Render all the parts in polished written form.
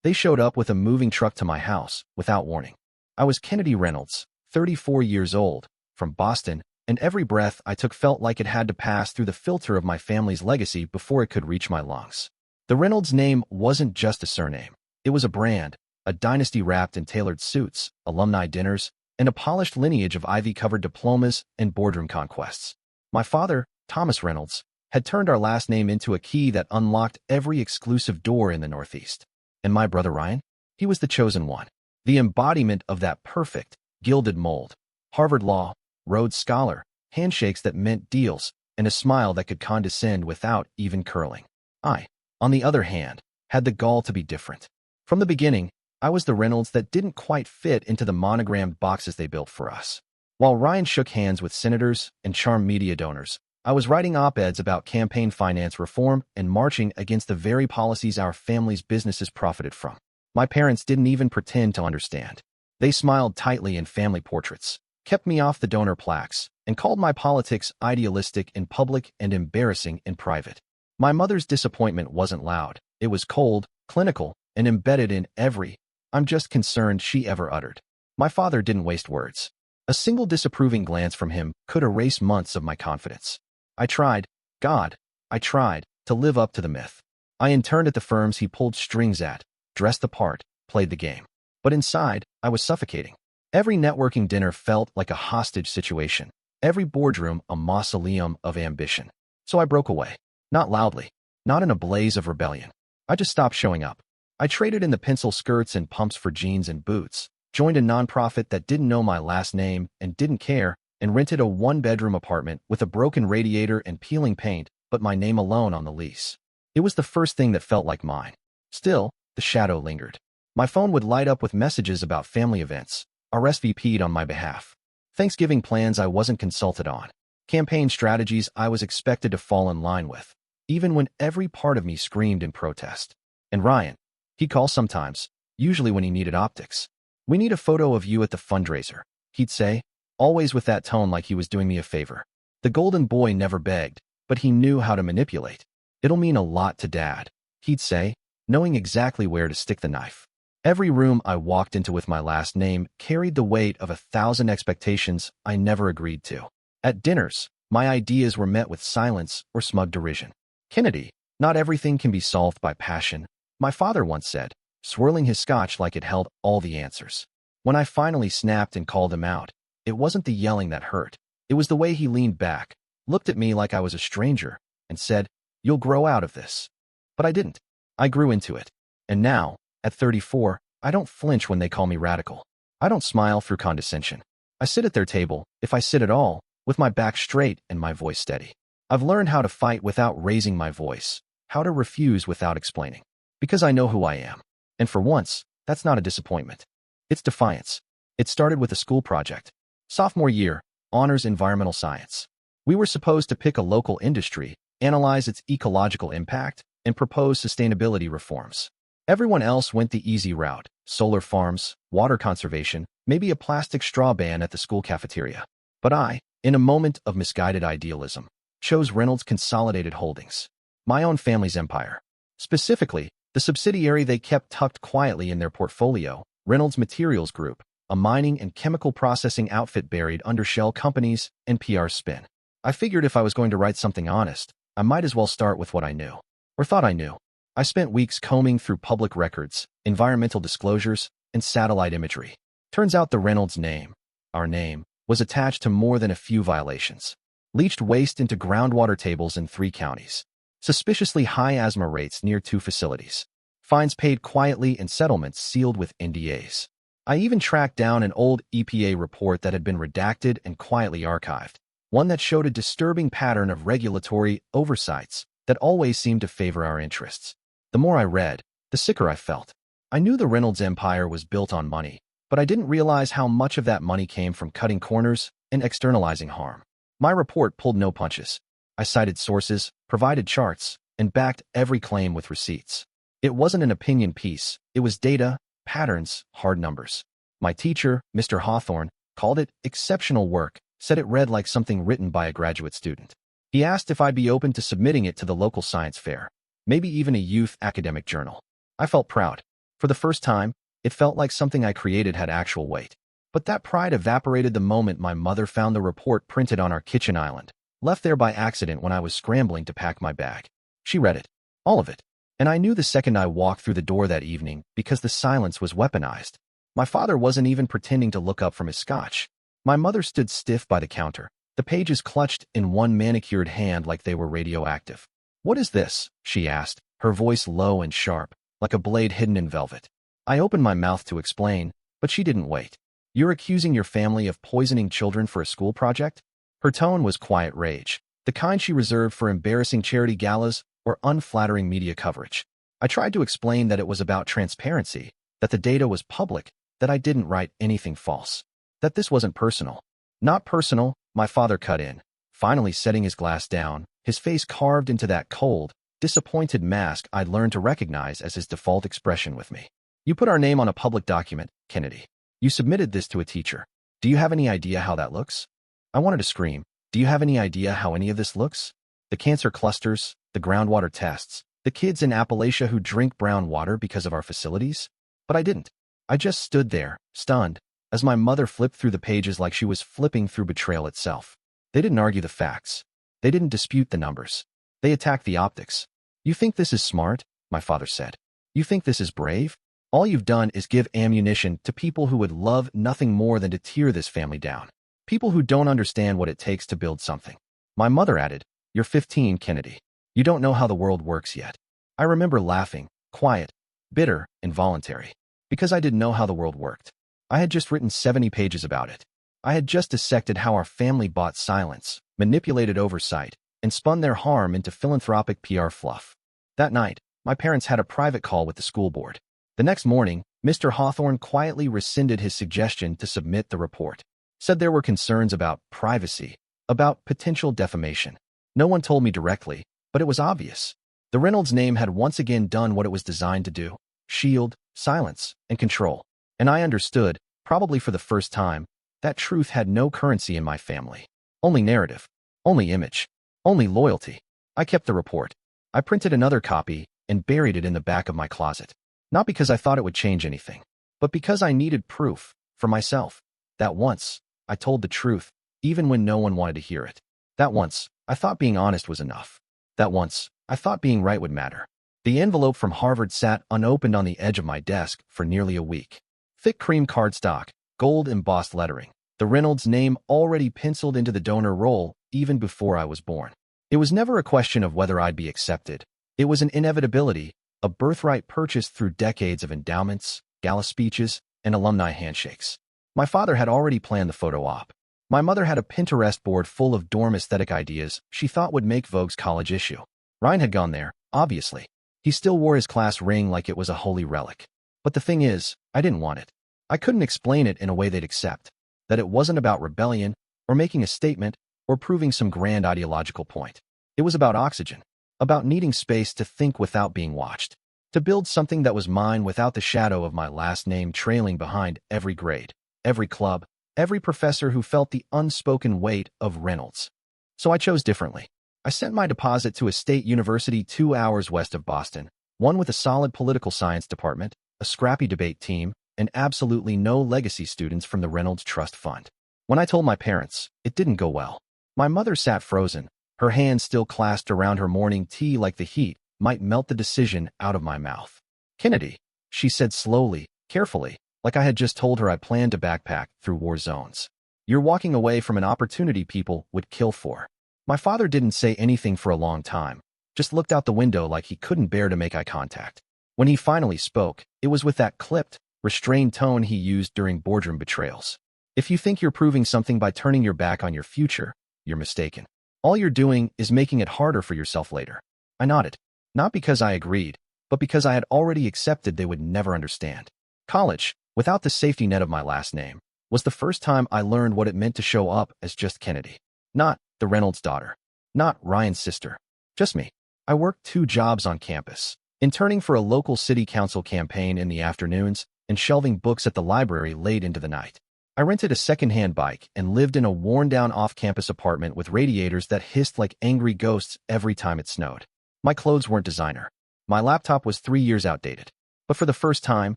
They showed up with a moving truck to my house, without warning. I was Kennedy Reynolds, 34 years old, from Boston, and every breath I took felt like it had to pass through the filter of my family's legacy before it could reach my lungs. The Reynolds name wasn't just a surname. It was a brand, a dynasty wrapped in tailored suits, alumni dinners, and a polished lineage of ivy-covered diplomas and boardroom conquests. My father, Thomas Reynolds, had turned our last name into a key that unlocked every exclusive door in the Northeast. And my brother Ryan? He was the chosen one, the embodiment of that perfect, gilded mold. Harvard Law, Rhodes Scholar, handshakes that meant deals, and a smile that could condescend without even curling. I, on the other hand, had the gall to be different. From the beginning, I was the Reynolds that didn't quite fit into the monogrammed boxes they built for us. While Ryan shook hands with senators and charmed media donors, I was writing op-eds about campaign finance reform and marching against the very policies our family's businesses profited from. My parents didn't even pretend to understand. They smiled tightly in family portraits, kept me off the donor plaques, and called my politics idealistic in public and embarrassing in private. My mother's disappointment wasn't loud. It was cold, clinical, and embedded in every "I'm just concerned" she ever uttered. My father didn't waste words. A single disapproving glance from him could erase months of my confidence. I tried, I tried, to live up to the myth. I interned at the firms he pulled strings at, dressed the part, played the game. But inside, I was suffocating. Every networking dinner felt like a hostage situation. Every boardroom a mausoleum of ambition. So I broke away. Not loudly. Not in a blaze of rebellion. I just stopped showing up. I traded in the pencil skirts and pumps for jeans and boots, joined a nonprofit that didn't know my last name and didn't care, and rented a one-bedroom apartment with a broken radiator and peeling paint, but my name alone on the lease. It was the first thing that felt like mine. Still, the shadow lingered. My phone would light up with messages about family events, RSVP'd on my behalf. Thanksgiving plans I wasn't consulted on. Campaign strategies I was expected to fall in line with, even when every part of me screamed in protest. And Ryan, he'd call sometimes, usually when he needed optics. "We need a photo of you at the fundraiser," he'd say, always with that tone like he was doing me a favor. The golden boy never begged, but he knew how to manipulate. "It'll mean a lot to Dad," he'd say, knowing exactly where to stick the knife. Every room I walked into with my last name carried the weight of 1,000 expectations I never agreed to. At dinners, my ideas were met with silence or smug derision. "Kennedy, not everything can be solved by passion," my father once said, swirling his scotch like it held all the answers. When I finally snapped and called him out, it wasn't the yelling that hurt. It was the way he leaned back, looked at me like I was a stranger, and said, "You'll grow out of this." But I didn't. I grew into it. And now, at 34, I don't flinch when they call me radical. I don't smile through condescension. I sit at their table, if I sit at all, with my back straight and my voice steady. I've learned how to fight without raising my voice, how to refuse without explaining. Because I know who I am. And for once, that's not a disappointment. It's defiance. It started with a school project. Sophomore year, honors environmental science. We were supposed to pick a local industry, analyze its ecological impact, and propose sustainability reforms. Everyone else went the easy route: solar farms, water conservation, maybe a plastic straw ban at the school cafeteria. But I, in a moment of misguided idealism, chose Reynolds Consolidated Holdings, my own family's empire. Specifically, the subsidiary they kept tucked quietly in their portfolio, Reynolds Materials Group, a mining and chemical processing outfit buried under shell companies and PR spin. I figured if I was going to write something honest, I might as well start with what I knew, or thought I knew. I spent weeks combing through public records, environmental disclosures, and satellite imagery. Turns out the Reynolds name, our name, was attached to more than a few violations. Leached waste into groundwater tables in 3 counties. Suspiciously high asthma rates near 2 facilities. Fines paid quietly and settlements sealed with NDAs. I even tracked down an old EPA report that had been redacted and quietly archived, one that showed a disturbing pattern of regulatory oversights that always seemed to favor our interests. The more I read, the sicker I felt. I knew the Reynolds empire was built on money, but I didn't realize how much of that money came from cutting corners and externalizing harm. My report pulled no punches. I cited sources, provided charts, and backed every claim with receipts. It wasn't an opinion piece. It was data, patterns, hard numbers. My teacher, Mr. Hawthorne, called it exceptional work, said it read like something written by a graduate student. He asked if I'd be open to submitting it to the local science fair, maybe even a youth academic journal. I felt proud. For the first time, it felt like something I created had actual weight. But that pride evaporated the moment my mother found the report printed on our kitchen island, left there by accident when I was scrambling to pack my bag. She read it. All of it. And I knew the second I walked through the door that evening because the silence was weaponized. My father wasn't even pretending to look up from his scotch. My mother stood stiff by the counter, the pages clutched in one manicured hand like they were radioactive. "What is this?" she asked, her voice low and sharp, like a blade hidden in velvet. I opened my mouth to explain, but she didn't wait. "You're accusing your family of poisoning children for a school project?" Her tone was quiet rage, the kind she reserved for embarrassing charity galas or unflattering media coverage. I tried to explain that it was about transparency, that the data was public, that I didn't write anything false, that this wasn't personal. "Not personal," my father cut in, finally setting his glass down, his face carved into that cold, disappointed mask I'd learned to recognize as his default expression with me. "You put our name on a public document, Kennedy. You submitted this to a teacher. Do you have any idea how that looks?" I wanted to scream. "Do you have any idea how any of this looks? The cancer clusters, the groundwater tests, the kids in Appalachia who drink brown water because of our facilities?" But I didn't. I just stood there, stunned, as my mother flipped through the pages like she was flipping through betrayal itself. They didn't argue the facts. They didn't dispute the numbers. They attacked the optics. "You think this is smart?" my father said. "You think this is brave? All you've done is give ammunition to people who would love nothing more than to tear this family down. People who don't understand what it takes to build something." My mother added, "You're 15, Kennedy. You don't know how the world works yet." I remember laughing, quiet, bitter, involuntary, because I didn't know how the world worked. I had just written 70 pages about it. I had just dissected how our family bought silence, manipulated oversight, and spun their harm into philanthropic PR fluff. That night, my parents had a private call with the school board. The next morning, Mr. Hawthorne quietly rescinded his suggestion to submit the report. Said there were concerns about privacy, about potential defamation. No one told me directly, but it was obvious. The Reynolds name had once again done what it was designed to do: shield, silence, and control. And I understood, probably for the first time, that truth had no currency in my family. Only narrative, only image, only loyalty. I kept the report. I printed another copy and buried it in the back of my closet. Not because I thought it would change anything, but because I needed proof, for myself, that once I told the truth, even when no one wanted to hear it. That once I thought being honest was enough. That once I thought being right would matter. The envelope from Harvard sat unopened on the edge of my desk for nearly a week. Thick cream cardstock, gold embossed lettering, the Reynolds name already penciled into the donor roll even before I was born. It was never a question of whether I'd be accepted. It was an inevitability, a birthright purchased through decades of endowments, gala speeches, and alumni handshakes. My father had already planned the photo op. My mother had a Pinterest board full of dorm aesthetic ideas she thought would make Vogue's college issue. Ryan had gone there, obviously. He still wore his class ring like it was a holy relic. But the thing is, I didn't want it. I couldn't explain it in a way they'd accept. That it wasn't about rebellion, or making a statement, or proving some grand ideological point. It was about oxygen. About needing space to think without being watched. To build something that was mine without the shadow of my last name trailing behind every grade, every club, every professor who felt the unspoken weight of Reynolds. So I chose differently. I sent my deposit to a state university 2 hours west of Boston, one with a solid political science department, a scrappy debate team, and absolutely no legacy students from the Reynolds Trust Fund. When I told my parents, it didn't go well. My mother sat frozen, her hands still clasped around her morning tea like the heat might melt the decision out of my mouth. "Kennedy," she said slowly, carefully, like I had just told her I planned to backpack through war zones. "You're walking away from an opportunity people would kill for." My father didn't say anything for a long time, just looked out the window like he couldn't bear to make eye contact. When he finally spoke, it was with that clipped, restrained tone he used during boardroom betrayals. "If you think you're proving something by turning your back on your future, you're mistaken. All you're doing is making it harder for yourself later." I nodded, not because I agreed, but because I had already accepted they would never understand. College, without the safety net of my last name, was the first time I learned what it meant to show up as just Kennedy. Not the Reynolds daughter. Not Ryan's sister. Just me. I worked 2 jobs on campus, interning for a local city council campaign in the afternoons and shelving books at the library late into the night. I rented a second-hand bike and lived in a worn-down off-campus apartment with radiators that hissed like angry ghosts every time it snowed. My clothes weren't designer. My laptop was 3 years outdated. But for the first time,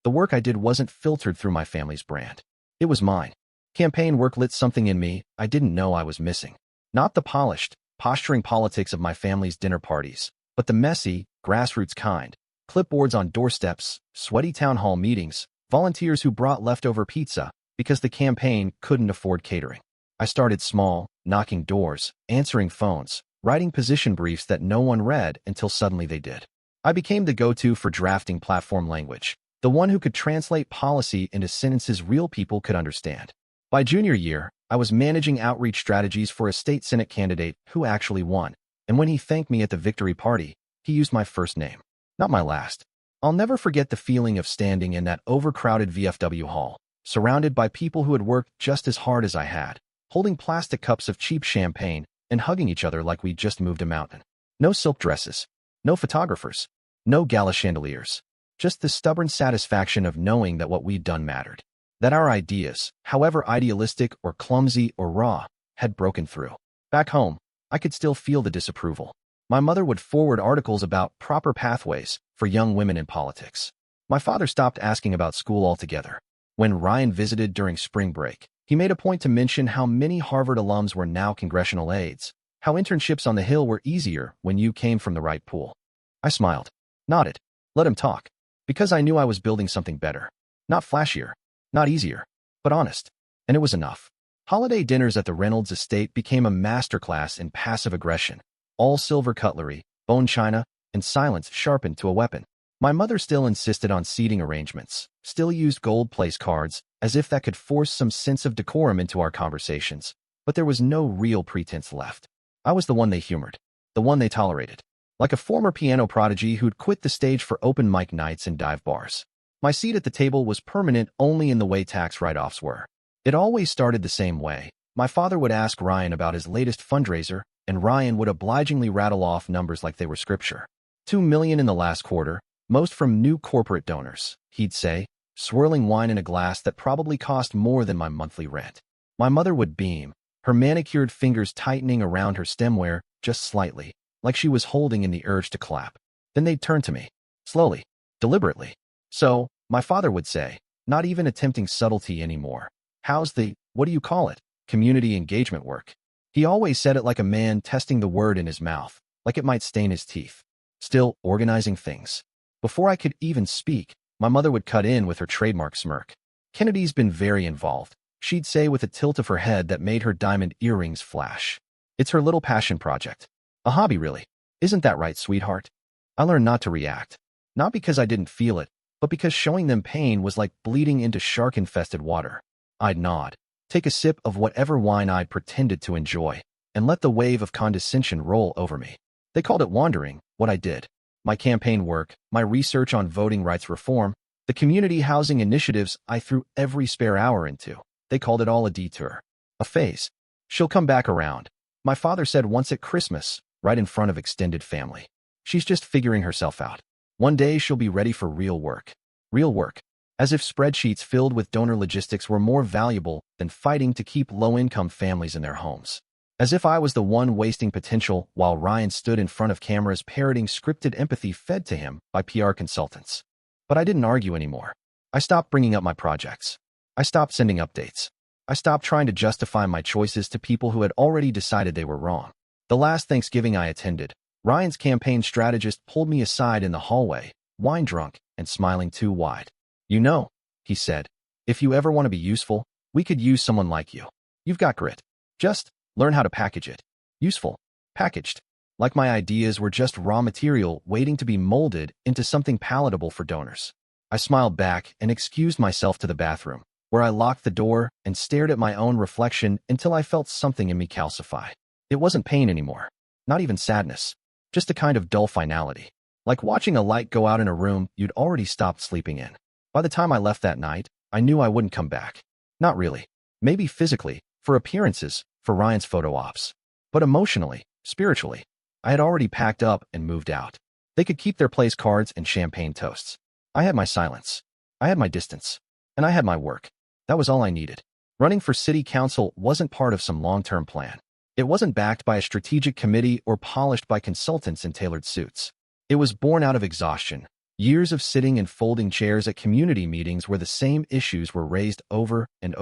the work I did wasn't filtered through my family's brand. It was mine. Campaign work lit something in me I didn't know I was missing. Not the polished, posturing politics of my family's dinner parties, but the messy, grassroots kind. Clipboards on doorsteps, sweaty town hall meetings, volunteers who brought leftover pizza because the campaign couldn't afford catering. I started small, knocking doors, answering phones, writing position briefs that no one read until suddenly they did. I became the go-to for drafting platform language, the one who could translate policy into sentences real people could understand. By junior year, I was managing outreach strategies for a state Senate candidate who actually won, and when he thanked me at the victory party, he used my first name, not my last. I'll never forget the feeling of standing in that overcrowded VFW hall, surrounded by people who had worked just as hard as I had, holding plastic cups of cheap champagne and hugging each other like we'd just moved a mountain. No silk dresses, no photographers, no gala chandeliers, just the stubborn satisfaction of knowing that what we'd done mattered. That our ideas, however idealistic or clumsy or raw, had broken through. Back home, I could still feel the disapproval. My mother would forward articles about proper pathways for young women in politics. My father stopped asking about school altogether. When Ryan visited during spring break, he made a point to mention how many Harvard alums were now congressional aides, how internships on the Hill were easier when you came from the right pool. I smiled, nodded, let him talk, because I knew I was building something better. Not flashier, not easier, but honest. And it was enough. Holiday dinners at the Reynolds estate became a masterclass in passive aggression. All silver cutlery, bone china, and silence sharpened to a weapon. My mother still insisted on seating arrangements, still used gold place cards, as if that could force some sense of decorum into our conversations, but there was no real pretense left. I was the one they humored, the one they tolerated, like a former piano prodigy who'd quit the stage for open mic nights and dive bars. My seat at the table was permanent only in the way tax write-offs were. It always started the same way. My father would ask Ryan about his latest fundraiser, and Ryan would obligingly rattle off numbers like they were scripture. $2 million in the last quarter, most from new corporate donors, he'd say, swirling wine in a glass that probably cost more than my monthly rent. My mother would beam, her manicured fingers tightening around her stemware just slightly, like she was holding in the urge to clap. Then they'd turn to me, slowly, deliberately. So, my father would say, not even attempting subtlety anymore, how's the, what do you call it, community engagement work? He always said it like a man testing the word in his mouth, like it might stain his teeth. Still organizing things. Before I could even speak, my mother would cut in with her trademark smirk. Kennedy's been very involved, she'd say with a tilt of her head that made her diamond earrings flash. It's her little passion project. A hobby, really. Isn't that right, sweetheart? I learned not to react. Not because I didn't feel it, but because showing them pain was like bleeding into shark-infested water. I'd nod, take a sip of whatever wine I'd pretended to enjoy, and let the wave of condescension roll over me. They called it wandering, what I did. My campaign work, my research on voting rights reform, the community housing initiatives I threw every spare hour into. They called it all a detour. A phase. She'll come back around. My father said once at Christmas, right in front of extended family. She's just figuring herself out. One day she'll be ready for real work. Real work. As if spreadsheets filled with donor logistics were more valuable than fighting to keep low-income families in their homes. As if I was the one wasting potential while Ryan stood in front of cameras parroting scripted empathy fed to him by PR consultants. But I didn't argue anymore. I stopped bringing up my projects. I stopped sending updates. I stopped trying to justify my choices to people who had already decided they were wrong. The last Thanksgiving I attended, Ryan's campaign strategist pulled me aside in the hallway, wine-drunk and smiling too wide. You know, he said, if you ever want to be useful, we could use someone like you. You've got grit. Just learn how to package it. Useful. Packaged. Like my ideas were just raw material waiting to be molded into something palatable for donors. I smiled back and excused myself to the bathroom, where I locked the door and stared at my own reflection until I felt something in me calcify. It wasn't pain anymore. Not even sadness. Just a kind of dull finality. Like watching a light go out in a room you'd already stopped sleeping in. By the time I left that night, I knew I wouldn't come back. Not really. Maybe physically, for appearances, for Ryan's photo ops. But emotionally, spiritually, I had already packed up and moved out. They could keep their place cards and champagne toasts. I had my silence. I had my distance. And I had my work. That was all I needed. Running for city council wasn't part of some long-term plan. It wasn't backed by a strategic committee or polished by consultants in tailored suits. It was born out of exhaustion, Years of sitting in folding chairs at community meetings where the same issues were raised over and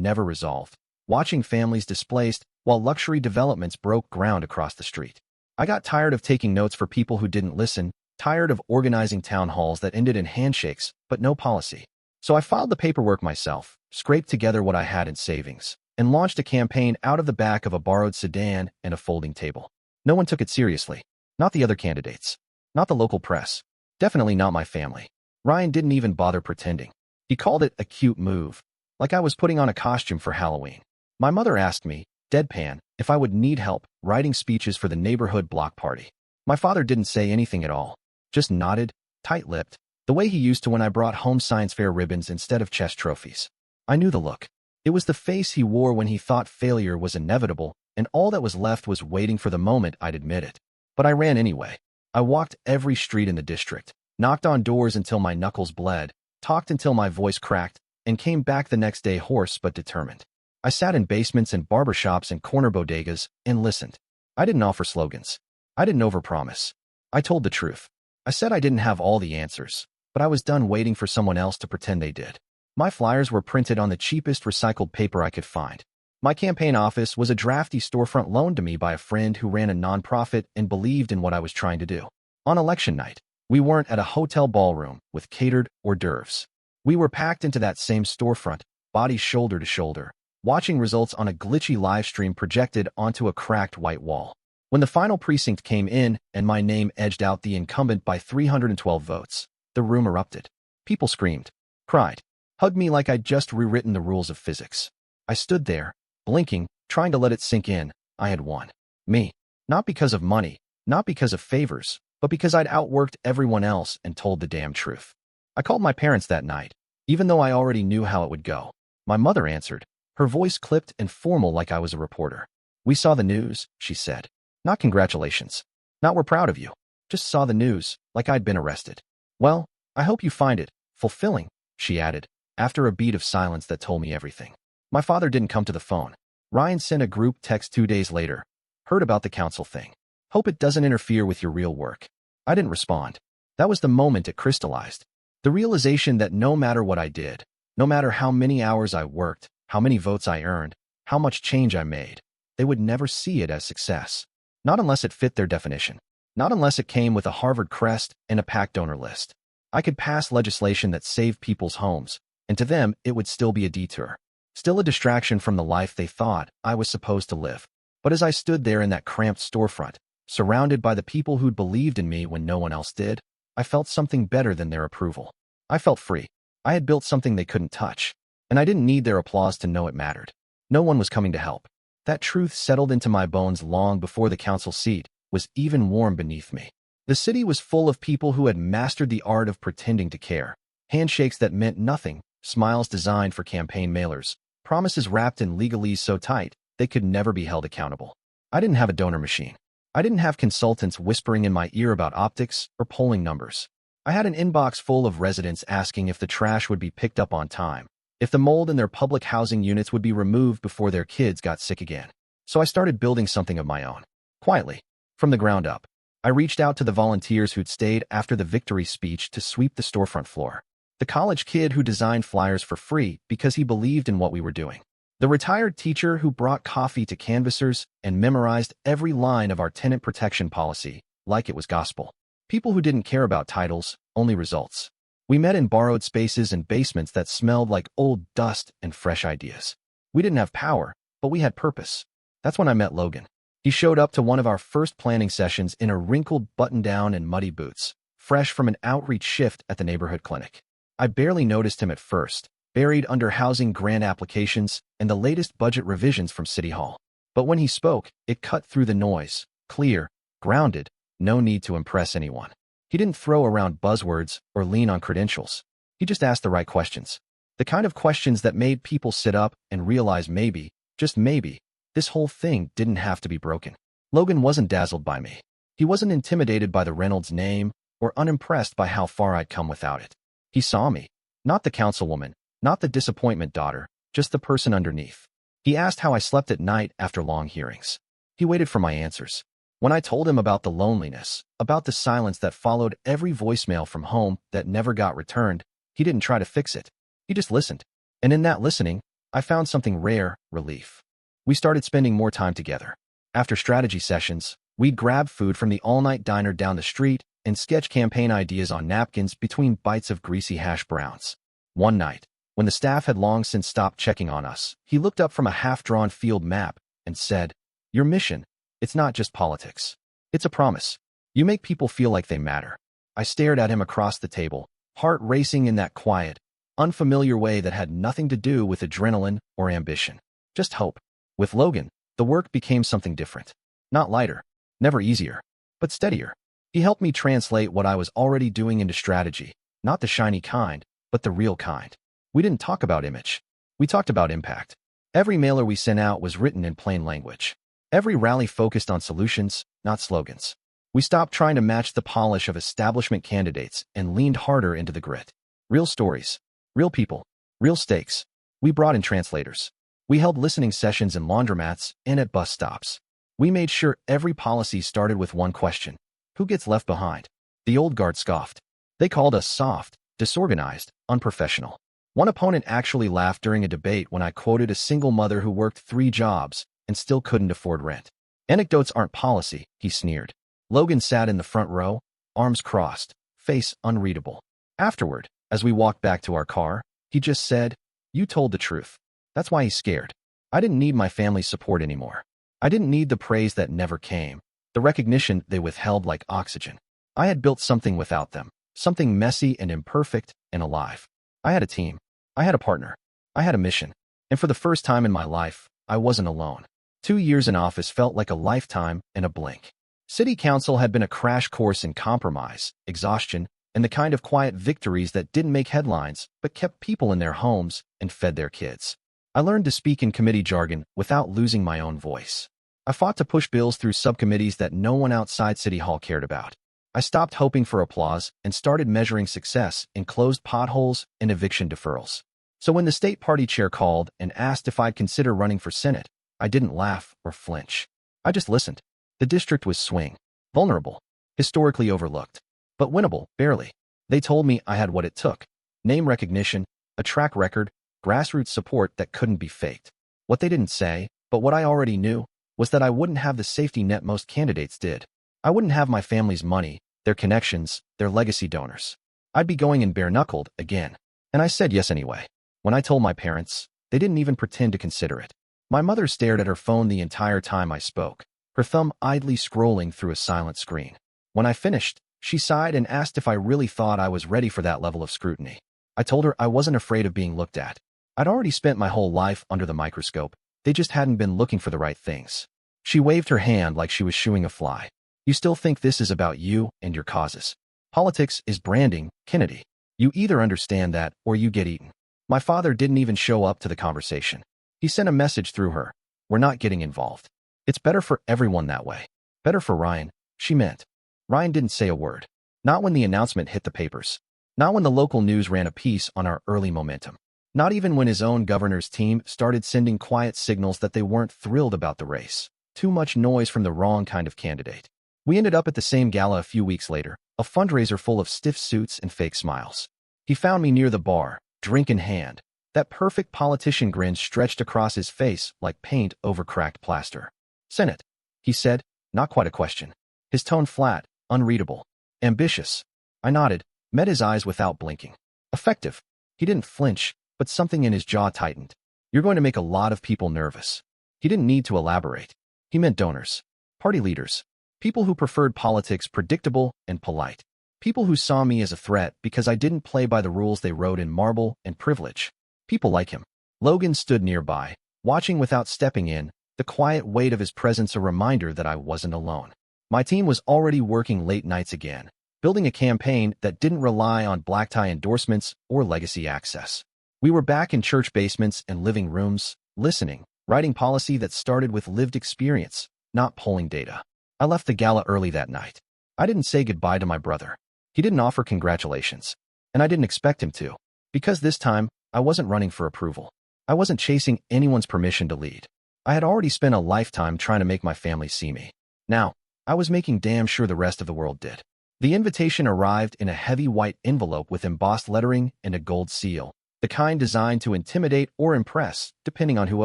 never resolved. Watching families displaced while luxury developments broke ground across the street. I got tired of taking notes for people who didn't listen, tired of organizing town halls that ended in handshakes but no policy. So I filed the paperwork myself, scraped together what I had in savings, and launched a campaign out of the back of a borrowed sedan and a folding table. No one took it seriously. Not the other candidates. Not the local press. Definitely not my family. Ryan didn't even bother pretending. He called it a cute move, like I was putting on a costume for Halloween. My mother asked me, deadpan, if I would need help writing speeches for the neighborhood block party. My father didn't say anything at all, just nodded, tight-lipped, the way he used to when I brought home science fair ribbons instead of chess trophies. I knew the look. It was the face he wore when he thought failure was inevitable, and all that was left was waiting for the moment I'd admit it. But I ran anyway. I walked every street in the district, knocked on doors until my knuckles bled, talked until my voice cracked, and came back the next day hoarse but determined. I sat in basements and barbershops and corner bodegas and listened. I didn't offer slogans. I didn't overpromise. I told the truth. I said I didn't have all the answers, but I was done waiting for someone else to pretend they did. My flyers were printed on the cheapest recycled paper I could find. My campaign office was a drafty storefront loaned to me by a friend who ran a nonprofit and believed in what I was trying to do. On election night, we weren't at a hotel ballroom with catered hors d'oeuvres. We were packed into that same storefront, bodies shoulder to shoulder, watching results on a glitchy live stream projected onto a cracked white wall. When the final precinct came in and my name edged out the incumbent by 312 votes, the room erupted. People screamed, cried, hugged me like I'd just rewritten the rules of physics. I stood there, blinking, trying to let it sink in. I had won. Me. Not because of money, not because of favors, but because I'd outworked everyone else and told the damn truth. I called my parents that night, even though I already knew how it would go. My mother answered, her voice clipped and formal like I was a reporter. We saw the news, she said. Not congratulations. Not we're proud of you. Just saw the news, like I'd been arrested. Well, I hope you find it fulfilling, she added, after a beat of silence that told me everything. My father didn't come to the phone. Ryan sent a group text 2 days later. Heard about the council thing. Hope it doesn't interfere with your real work. I didn't respond. That was the moment it crystallized. The realization that no matter what I did, no matter how many hours I worked, how many votes I earned, how much change I made, they would never see it as success. Not unless it fit their definition. Not unless it came with a Harvard crest and a PAC donor list. I could pass legislation that saved people's homes, and to them it would still be a detour. Still a distraction from the life they thought I was supposed to live. But as I stood there in that cramped storefront, surrounded by the people who'd believed in me when no one else did, I felt something better than their approval. I felt free. I had built something they couldn't touch. And I didn't need their applause to know it mattered. No one was coming to help. That truth settled into my bones long before the council seat was even warm beneath me. The city was full of people who had mastered the art of pretending to care. Handshakes that meant nothing, smiles designed for campaign mailers, promises wrapped in legalese so tight they could never be held accountable. I didn't have a donor machine. I didn't have consultants whispering in my ear about optics or polling numbers. I had an inbox full of residents asking if the trash would be picked up on time, if the mold in their public housing units would be removed before their kids got sick again. So I started building something of my own. Quietly, from the ground up. I reached out to the volunteers who'd stayed after the victory speech to sweep the storefront floor. The college kid who designed flyers for free because he believed in what we were doing. The retired teacher who brought coffee to canvassers and memorized every line of our tenant protection policy like it was gospel. People who didn't care about titles, only results. We met in borrowed spaces and basements that smelled like old dust and fresh ideas. We didn't have power, but we had purpose. That's when I met Logan. He showed up to one of our first planning sessions in a wrinkled button-down and muddy boots, fresh from an outreach shift at the neighborhood clinic. I barely noticed him at first, buried under housing grant applications and the latest budget revisions from City Hall. But when he spoke, it cut through the noise, clear, grounded, no need to impress anyone. He didn't throw around buzzwords or lean on credentials. He just asked the right questions. The kind of questions that made people sit up and realize maybe, just maybe, this whole thing didn't have to be broken. Logan wasn't dazzled by me. He wasn't intimidated by the Reynolds name or unimpressed by how far I'd come without it. He saw me. Not the councilwoman, not the disappointment daughter, just the person underneath. He asked how I slept at night after long hearings. He waited for my answers. When I told him about the loneliness, about the silence that followed every voicemail from home that never got returned, he didn't try to fix it. He just listened. And in that listening, I found something rare: relief. We started spending more time together. After strategy sessions, we'd grab food from the all-night diner down the street and sketch campaign ideas on napkins between bites of greasy hash browns. One night, when the staff had long since stopped checking on us, he looked up from a half-drawn field map and said, "Your mission, it's not just politics. It's a promise. You make people feel like they matter." I stared at him across the table, heart racing in that quiet, unfamiliar way that had nothing to do with adrenaline or ambition. Just hope. With Logan, the work became something different. Not lighter, never easier, but steadier. He helped me translate what I was already doing into strategy, not the shiny kind, but the real kind. We didn't talk about image. We talked about impact. Every mailer we sent out was written in plain language. Every rally focused on solutions, not slogans. We stopped trying to match the polish of establishment candidates and leaned harder into the grit. Real stories, real people, real stakes. We brought in translators. We held listening sessions in laundromats and at bus stops. We made sure every policy started with one question: who gets left behind? The old guard scoffed. They called us soft, disorganized, unprofessional. One opponent actually laughed during a debate when I quoted a single mother who worked 3 jobs and still couldn't afford rent. "Anecdotes aren't policy," he sneered. Logan sat in the front row, arms crossed, face unreadable. Afterward, as we walked back to our car, he just said, "You told the truth." That's why he's scared. I didn't need my family's support anymore. I didn't need the praise that never came, the recognition they withheld like oxygen. I had built something without them, something messy and imperfect and alive. I had a team. I had a partner. I had a mission. And for the first time in my life, I wasn't alone. 2 years in office felt like a lifetime in a blink. City council had been a crash course in compromise, exhaustion, and the kind of quiet victories that didn't make headlines but kept people in their homes and fed their kids. I learned to speak in committee jargon without losing my own voice. I fought to push bills through subcommittees that no one outside City Hall cared about. I stopped hoping for applause and started measuring success in closed potholes and eviction deferrals. So when the state party chair called and asked if I'd consider running for Senate, I didn't laugh or flinch. I just listened. The district was swing, vulnerable, historically overlooked, but winnable, barely. They told me I had what it took: name recognition, a track record, grassroots support that couldn't be faked. What they didn't say, but what I already knew, was that I wouldn't have the safety net most candidates did. I wouldn't have my family's money, their connections, their legacy donors. I'd be going in bare-knuckled again. And I said yes anyway. When I told my parents, they didn't even pretend to consider it. My mother stared at her phone the entire time I spoke, her thumb idly scrolling through a silent screen. When I finished, she sighed and asked if I really thought I was ready for that level of scrutiny. I told her I wasn't afraid of being looked at. I'd already spent my whole life under the microscope. They just hadn't been looking for the right things. She waved her hand like she was shooing a fly. "You still think this is about you and your causes? Politics is branding, Kennedy. You either understand that or you get eaten." My father didn't even show up to the conversation. He sent a message through her: "We're not getting involved. It's better for everyone that way." Better for Ryan, she meant. Ryan didn't say a word. Not when the announcement hit the papers. Not when the local news ran a piece on our early momentum. Not even when his own governor's team started sending quiet signals that they weren't thrilled about the race. Too much noise from the wrong kind of candidate. We ended up at the same gala a few weeks later, a fundraiser full of stiff suits and fake smiles. He found me near the bar, drink in hand. That perfect politician grin stretched across his face like paint over cracked plaster. "Senate," he said, not quite a question. His tone flat, unreadable. "Ambitious." I nodded, met his eyes without blinking. "Effective." He didn't flinch, but something in his jaw tightened. "You're going to make a lot of people nervous." He didn't need to elaborate. He meant donors, party leaders, people who preferred politics predictable and polite, people who saw me as a threat because I didn't play by the rules they wrote in marble and privilege. People like him. Logan stood nearby, watching without stepping in, the quiet weight of his presence a reminder that I wasn't alone. My team was already working late nights again, building a campaign that didn't rely on black tie endorsements or legacy access. We were back in church basements and living rooms, listening, writing policy that started with lived experience, not polling data. I left the gala early that night. I didn't say goodbye to my brother. He didn't offer congratulations. And I didn't expect him to. Because this time, I wasn't running for approval. I wasn't chasing anyone's permission to lead. I had already spent a lifetime trying to make my family see me. Now, I was making damn sure the rest of the world did. The invitation arrived in a heavy white envelope with embossed lettering and a gold seal, the kind designed to intimidate or impress, depending on who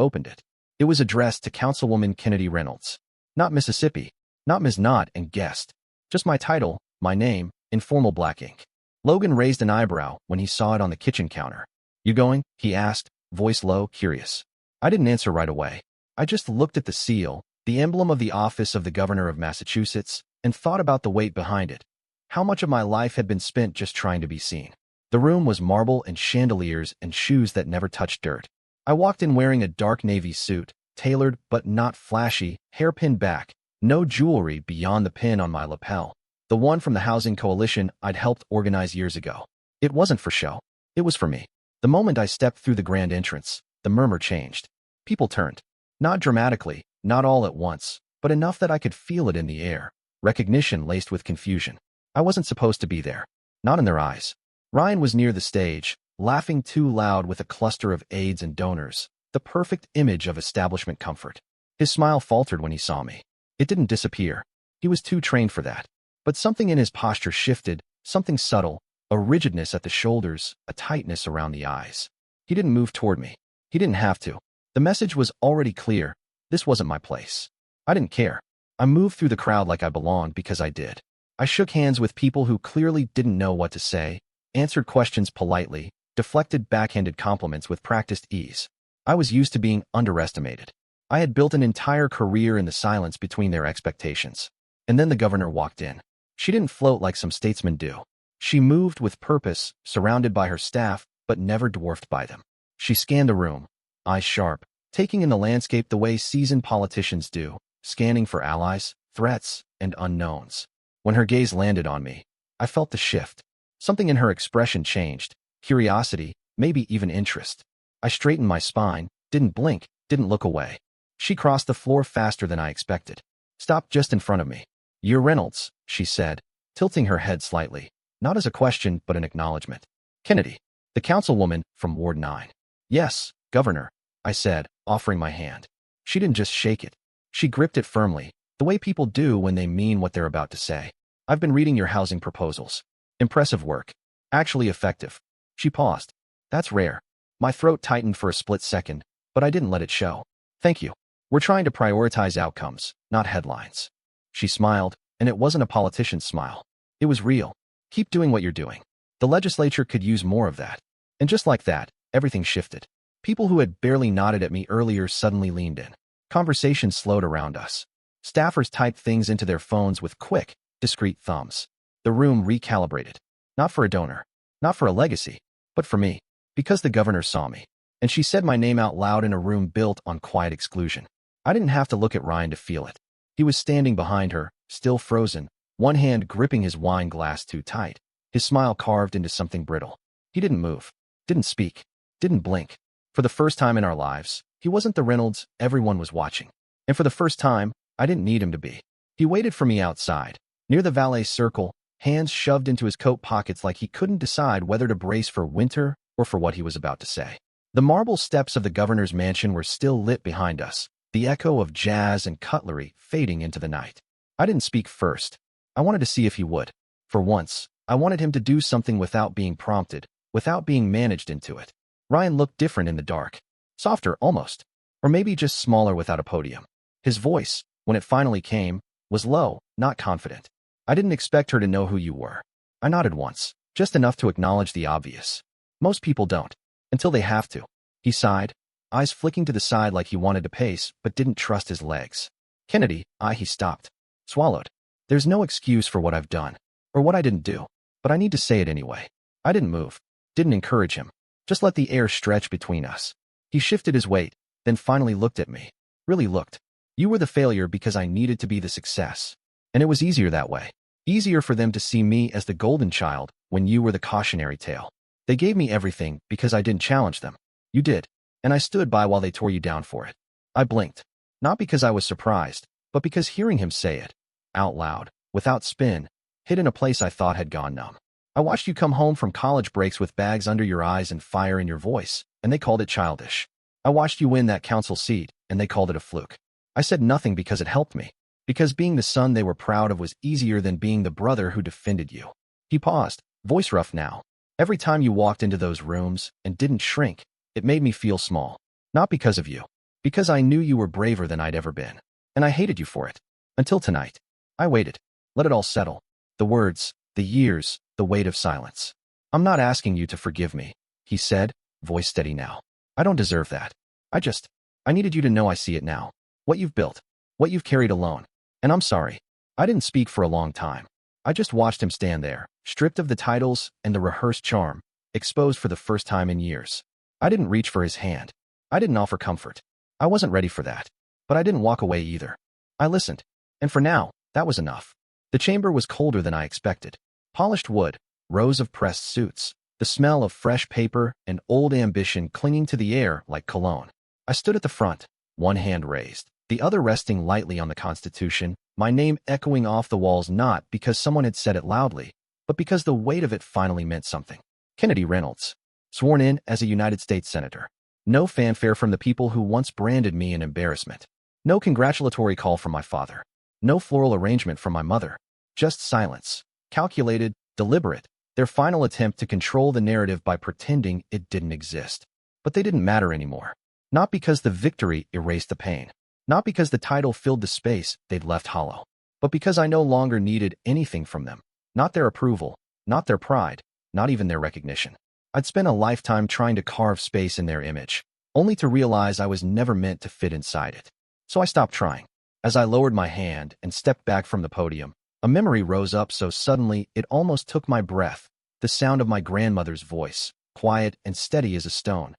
opened it. It was addressed to Councilwoman Kennedy Reynolds. Not Mississippi, not Ms. Knott and guest. Just my title, my name, in formal black ink. Logan raised an eyebrow when he saw it on the kitchen counter. "You going?" he asked, voice low, curious. I didn't answer right away. I just looked at the seal, the emblem of the office of the governor of Massachusetts, and thought about the weight behind it. How much of my life had been spent just trying to be seen? The room was marble and chandeliers and shoes that never touched dirt. I walked in wearing a dark navy suit, tailored but not flashy, hairpin back, no jewelry beyond the pin on my lapel. The one from the Housing Coalition I'd helped organize years ago. It wasn't for show. It was for me. The moment I stepped through the grand entrance, the murmur changed. People turned. Not dramatically, not all at once, but enough that I could feel it in the air. Recognition laced with confusion. I wasn't supposed to be there. Not in their eyes. Ryan was near the stage, laughing too loud with a cluster of aides and donors, the perfect image of establishment comfort. His smile faltered when he saw me. It didn't disappear. He was too trained for that. But something in his posture shifted, something subtle, a rigidness at the shoulders, a tightness around the eyes. He didn't move toward me. He didn't have to. The message was already clear. This wasn't my place. I didn't care. I moved through the crowd like I belonged because I did. I shook hands with people who clearly didn't know what to say, answered questions politely, deflected backhanded compliments with practiced ease. I was used to being underestimated. I had built an entire career in the silence between their expectations. And then the governor walked in. She didn't float like some statesmen do. She moved with purpose, surrounded by her staff, but never dwarfed by them. She scanned the room, eyes sharp, taking in the landscape the way seasoned politicians do, scanning for allies, threats, and unknowns. When her gaze landed on me, I felt the shift. Something in her expression changed. Curiosity, maybe even interest. I straightened my spine, didn't blink, didn't look away. She crossed the floor faster than I expected. Stopped just in front of me. "You're Reynolds," she said, tilting her head slightly, not as a question but an acknowledgement. "Kennedy, the councilwoman from Ward 9. "Yes, Governor," I said, offering my hand. She didn't just shake it. She gripped it firmly, the way people do when they mean what they're about to say. "I've been reading your housing proposals. Impressive work. Actually effective." She paused. "That's rare." My throat tightened for a split second, but I didn't let it show. "Thank you. We're trying to prioritize outcomes, not headlines." She smiled, and it wasn't a politician's smile. It was real. "Keep doing what you're doing. The legislature could use more of that." And just like that, everything shifted. People who had barely nodded at me earlier suddenly leaned in. Conversations slowed around us. Staffers typed things into their phones with quick, discreet thumbs. The room recalibrated. Not for a donor, not for a legacy, but for me. Because the governor saw me. And she said my name out loud in a room built on quiet exclusion. I didn't have to look at Ryan to feel it. He was standing behind her, still frozen, one hand gripping his wine glass too tight, his smile carved into something brittle. He didn't move, didn't speak, didn't blink. For the first time in our lives, he wasn't the Reynolds everyone was watching. And for the first time, I didn't need him to be. He waited for me outside, near the valet circle, hands shoved into his coat pockets like he couldn't decide whether to brace for winter or for what he was about to say. The marble steps of the governor's mansion were still lit behind us, the echo of jazz and cutlery fading into the night. I didn't speak first. I wanted to see if he would. For once, I wanted him to do something without being prompted, without being managed into it. Ryan looked different in the dark. Softer, almost. Or maybe just smaller without a podium. His voice, when it finally came, was low, not confident. "I didn't expect her to know who you were." I nodded once, just enough to acknowledge the obvious. Most people don't. Until they have to. He sighed, eyes flicking to the side like he wanted to pace, but didn't trust his legs. "Kennedy," he stopped. Swallowed. "There's no excuse for what I've done, or what I didn't do, but I need to say it anyway." I didn't move, didn't encourage him, just let the air stretch between us. He shifted his weight, then finally looked at me. Really looked. "You were the failure because I needed to be the success. And it was easier that way. Easier for them to see me as the golden child when you were the cautionary tale. They gave me everything because I didn't challenge them. You did. And I stood by while they tore you down for it." I blinked. Not because I was surprised, but because hearing him say it, out loud, without spin, hid in a place I thought had gone numb. "I watched you come home from college breaks with bags under your eyes and fire in your voice, and they called it childish. I watched you win that council seat, and they called it a fluke. I said nothing because it helped me. Because being the son they were proud of was easier than being the brother who defended you. He paused, voice rough now. Every time you walked into those rooms and didn't shrink, it made me feel small. Not because of you. Because I knew you were braver than I'd ever been. And I hated you for it. Until tonight. I waited. Let it all settle. The words, the years, the weight of silence. I'm not asking you to forgive me, he said, voice steady now. I don't deserve that. I needed you to know I see it now. What you've built. What you've carried alone. And I'm sorry. I didn't speak for a long time. I just watched him stand there, stripped of the titles and the rehearsed charm, exposed for the first time in years. I didn't reach for his hand. I didn't offer comfort. I wasn't ready for that. But I didn't walk away either. I listened. And for now, that was enough. The chamber was colder than I expected. Polished wood, rows of pressed suits, the smell of fresh paper and old ambition clinging to the air like cologne. I stood at the front, one hand raised, the other resting lightly on the Constitution, my name echoing off the walls not because someone had said it loudly, but because the weight of it finally meant something. Kennedy Reynolds, sworn in as a United States Senator. No fanfare from the people who once branded me an embarrassment. No congratulatory call from my father. No floral arrangement from my mother. Just silence. Calculated, deliberate. Their final attempt to control the narrative by pretending it didn't exist. But they didn't matter anymore. Not because the victory erased the pain. Not because the title filled the space they'd left hollow. But because I no longer needed anything from them. Not their approval. Not their pride. Not even their recognition. I'd spent a lifetime trying to carve space in their image, only to realize I was never meant to fit inside it. So I stopped trying. As I lowered my hand and stepped back from the podium, a memory rose up so suddenly it almost took my breath, the sound of my grandmother's voice, quiet and steady as a stone.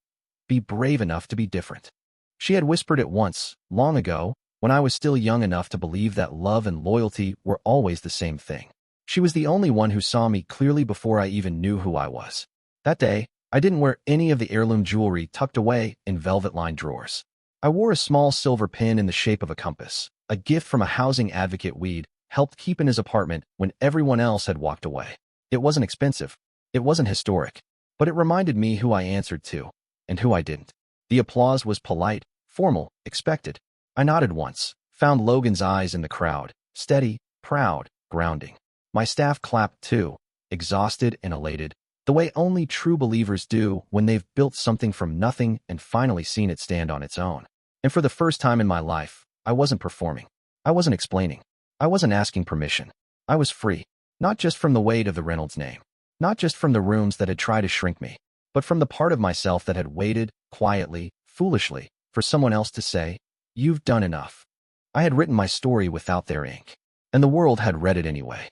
Be brave enough to be different. She had whispered it once, long ago, when I was still young enough to believe that love and loyalty were always the same thing. She was the only one who saw me clearly before I even knew who I was. That day, I didn't wear any of the heirloom jewelry tucked away in velvet-lined drawers. I wore a small silver pin in the shape of a compass, a gift from a housing advocate we'd helped keep in his apartment when everyone else had walked away. It wasn't expensive. It wasn't historic. But it reminded me who I answered to, and who I didn't. The applause was polite, formal, expected. I nodded once, found Logan's eyes in the crowd, steady, proud, grounding. My staff clapped too, exhausted and elated, the way only true believers do when they've built something from nothing and finally seen it stand on its own. And for the first time in my life, I wasn't performing. I wasn't explaining. I wasn't asking permission. I was free, not just from the weight of the Reynolds name, not just from the rooms that had tried to shrink me, but from the part of myself that had waited, quietly, foolishly, for someone else to say, "You've done enough." I had written my story without their ink, and the world had read it anyway.